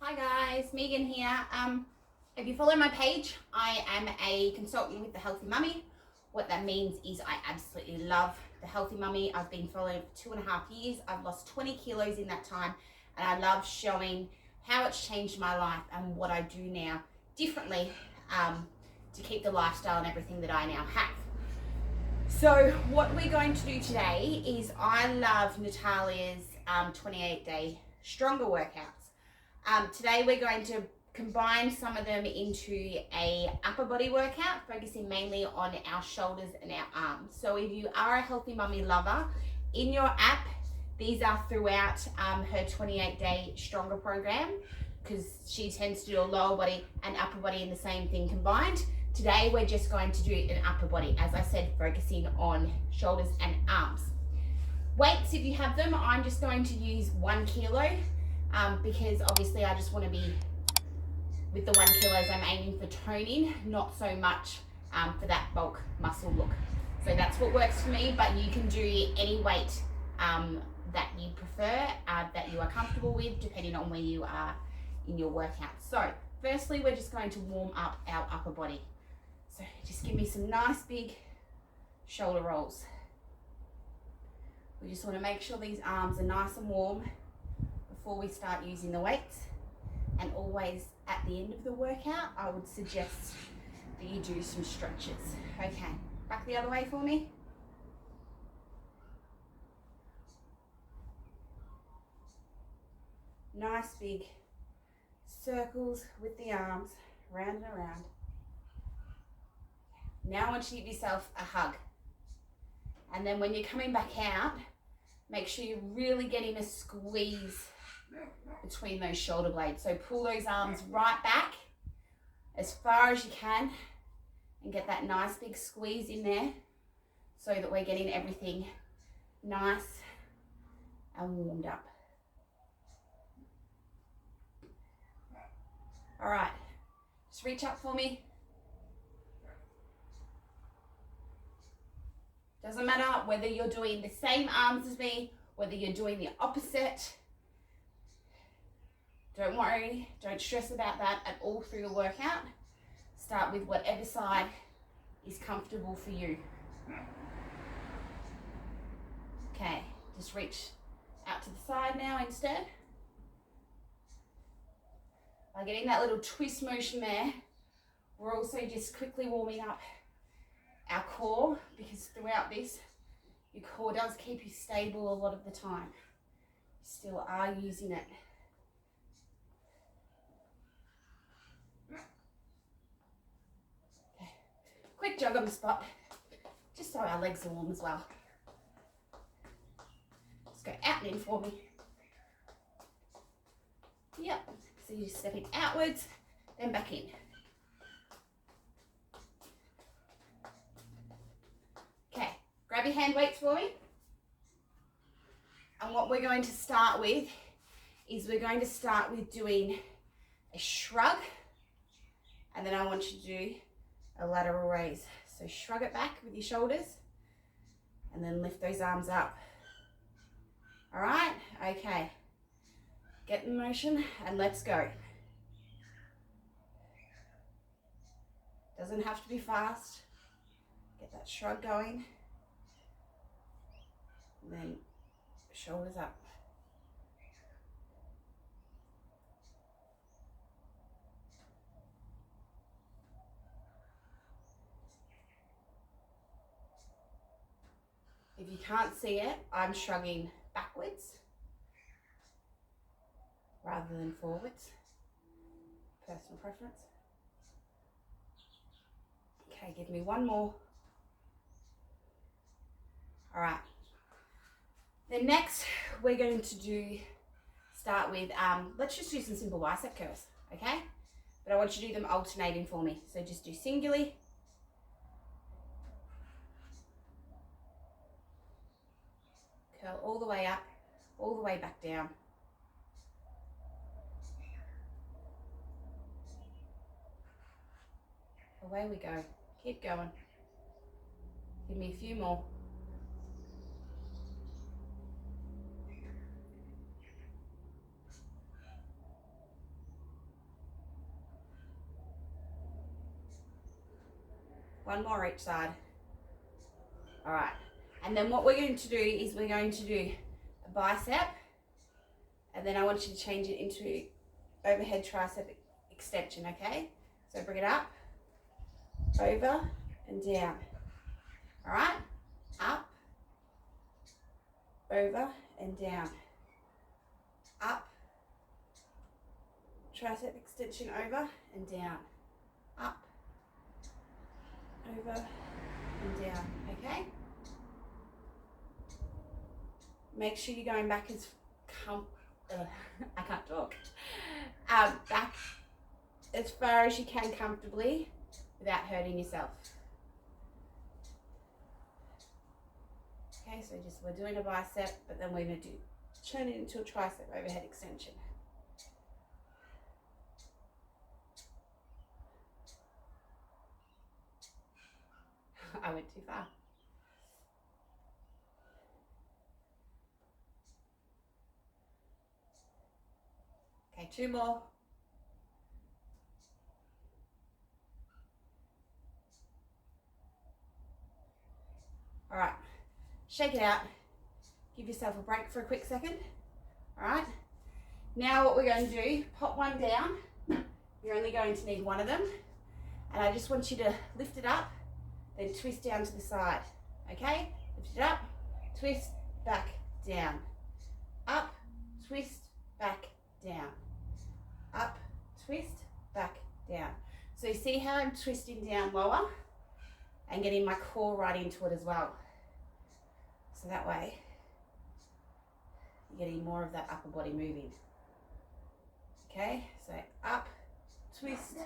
Hi guys, Megan here. If you follow my page, I am a consultant with The Healthy Mummy. What that means is I absolutely love The Healthy Mummy. I've been following for 2.5 years. I've lost 20 kilos in that time, and I love showing how it's changed my life and what I do now differently to keep the lifestyle and everything that I now have. So what we're going to do today is I love Natalia's 28-day stronger workouts. Today we're going to combine some of them into a upper body workout, focusing mainly on our shoulders and our arms. So if you are a Healthy Mummy lover, in your app, these are throughout her 28-day stronger program, because she tends to do a lower body and upper body in the same thing combined. Today we're just going to do an upper body, as I said, focusing on shoulders and arms. Weights, if you have them, I'm just going to use 1 kilo. Because obviously I just want to be, with the 1 kilos I'm aiming for toning, not so much for that bulk muscle look. So that's what works for me, but you can do any weight that you prefer, that you are comfortable with, depending on where you are in your workout. So firstly, we're just going to warm up our upper body. So just give me some nice big shoulder rolls. We just want to make sure these arms are nice and warm before we start using the weights. And always at the end of the workout, I would suggest that you do some stretches. Okay, back the other way for me. Nice big circles with the arms, round and around. Now I want you to give yourself a hug. And then when you're coming back out, make sure you're really getting a squeeze between those shoulder blades. So pull those arms right back as far as you can and get that nice big squeeze in there, so that we're getting everything nice and warmed up. All right, just reach up for me. Doesn't matter whether you're doing the same arms as me, whether you're doing the opposite. Don't worry, don't stress about that at all through the workout. Start with whatever side is comfortable for you. Okay, just reach out to the side now instead. By getting that little twist motion there, we're also just quickly warming up our core, because throughout this, your core does keep you stable a lot of the time. You still are using it. Okay. Quick jog on the spot, just so our legs are warm as well. Just go out and in for me. Yep, so you're stepping outwards, then back in. Grab your hand weights for me. And what we're going to start with is we're going to start with doing a shrug. And then I want you to do a lateral raise. So shrug it back with your shoulders and then lift those arms up. All right, okay. Get in motion and let's go. Doesn't have to be fast. Get that shrug going. And then shoulders up. If you can't see it, I'm shrugging backwards rather than forwards. Personal preference. Okay, give me one more. All right. Then next, we're going to start with, let's just do some simple bicep curls, okay? But I want you to do them alternating for me. So just do singularly. Curl all the way up, all the way back down. Away we go. Keep going. Give me a few more. One more each side. All right. And then what we're going to do is we're going to do a bicep, and then I want you to change it into overhead tricep extension, okay? So bring it up, over and down. All right? Up, over and down. Up, tricep extension over and down. Up, over and down, okay? Make sure you're going back as I can't talk. Back as far as you can comfortably without hurting yourself. Okay, so just we're doing a bicep, but then we're going to turn it into a tricep overhead extension. I went too far. Okay, 2 more. All right, shake it out. Give yourself a break for a quick second. All right, now what we're going to do, pop one down. You're only going to need one of them. And I just want you to lift it up, then twist down to the side. Okay, lift it up, twist, back, down. Up, twist, back, down. Up, twist, back, down. So you see how I'm twisting down lower and getting my core right into it as well. So that way, you're getting more of that upper body moving. Okay, so up, twist,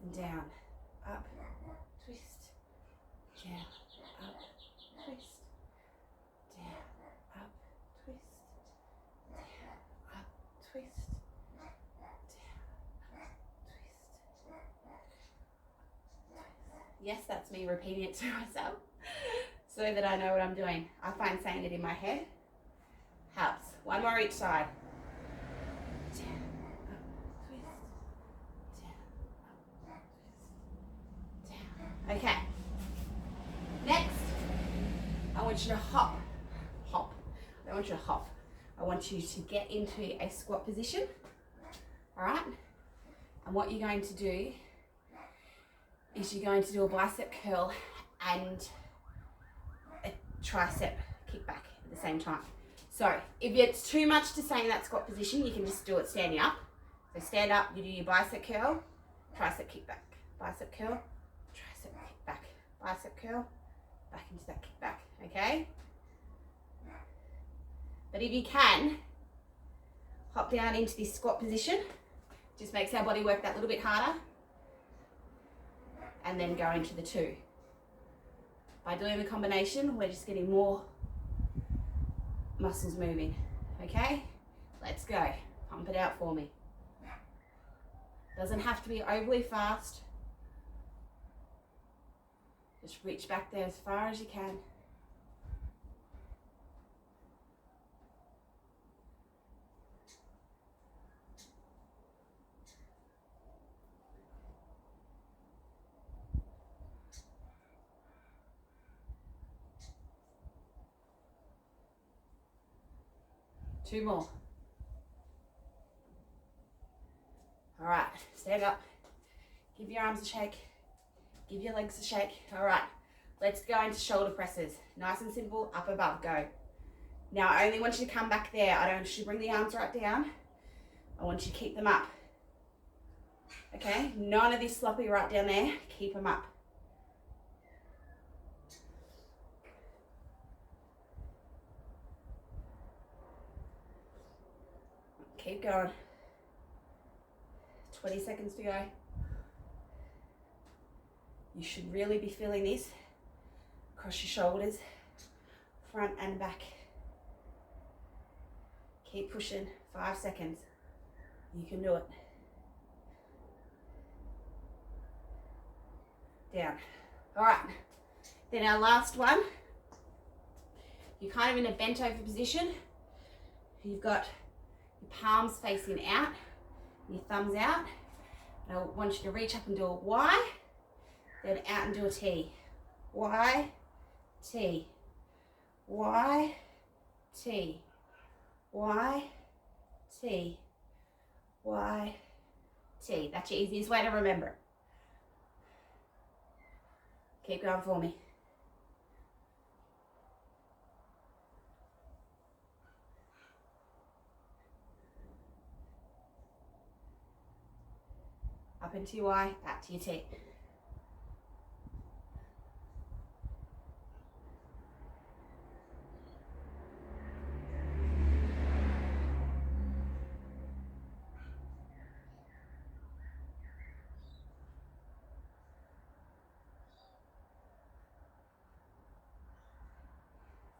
and down. Up, twist, down. Up, twist, down. Up, twist, down. Up, twist, down. Twist. Yes, that's me repeating it to myself so that I know what I'm doing. I find saying it in my head helps. One more each side. Down, up, twist, down, up, twist, down. Okay. Next, I want you to hop. Hop. I don't want you to hop. I want you to get into a squat position. All right? And what you're going to do is you're going to do a bicep curl and a tricep kickback at the same time. So if it's too much to stay in that squat position, you can just do it standing up. So stand up, you do your bicep curl, tricep kickback, bicep curl, tricep kickback, bicep curl, back into that kickback, okay? But if you can, hop down into this squat position. Just makes our body work that little bit harder. And then go into the 2. By doing the combination, we're just getting more muscles moving, okay? Let's go. Pump it out for me. Doesn't have to be overly fast. Just reach back there as far as you can. Two more. All right, stand up. Give your arms a shake. Give your legs a shake. All right, let's go into shoulder presses. Nice and simple, up above, go. Now, I only want you to come back there. I don't want you to bring the arms right down. I want you to keep them up. Okay, none of this sloppy right down there. Keep them up. Keep going. 20 seconds to go. You should really be feeling this across your shoulders, front and back. Keep pushing. 5 seconds. You can do it. Down. All right. Then our last one. You're kind of in a bent over position. You've got your palms facing out, your thumbs out. And I want you to reach up and do a Y, then out and do a T. Y, T, Y, T, Y, T, Y, T. That's your easiest way to remember it. Keep going for me. Up into your Y, back to your T.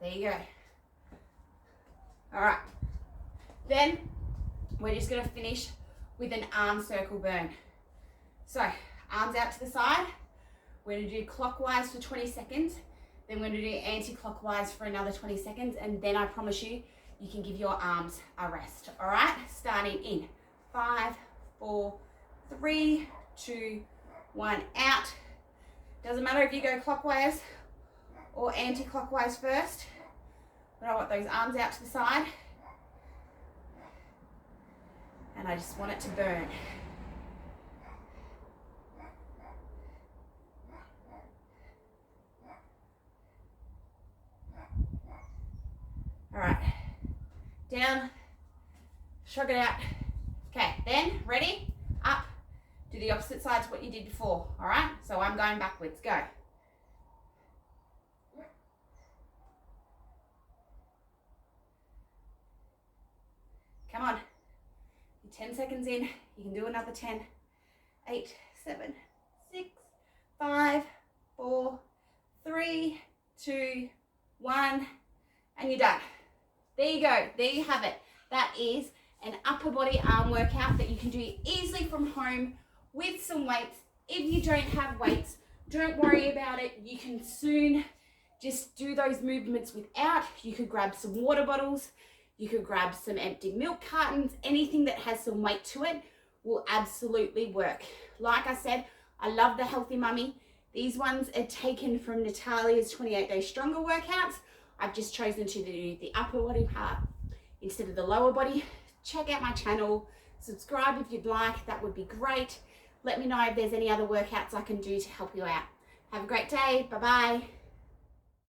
There you go. All right. Then we're just going to finish with an arm circle burn. So arms out to the side. We're going to do clockwise for 20 seconds. Then we're going to do anti-clockwise for another 20 seconds. And then I promise you, you can give your arms a rest. All right. Starting in 5, 4, 3, 2, 1. Out. Doesn't matter if you go clockwise or anti-clockwise first. But I want those arms out to the side. And I just want it to burn. All right. Down. Shrug it out. Okay, then, ready? Up. Do the opposite side to what you did before. All right? So I'm going backwards. Go. Come on. You're 10 seconds in. You can do another 10. 8, 7, 6, 5, 4, 3, 2, 1. And you're done. There you go. There you have it. That is an upper body arm workout that you can do easily from home with some weights. If you don't have weights, don't worry about it. You can soon just do those movements without. You could grab some water bottles. You could grab some empty milk cartons. Anything that has some weight to it will absolutely work. Like I said, I love the Healthy Mummy. These ones are taken from Natalia's 28 Day Stronger workouts. I've just chosen to do the upper body part instead of the lower body. Check out my channel. Subscribe if you'd like. That would be great. Let me know if there's any other workouts I can do to help you out. Have a great day. Bye-bye.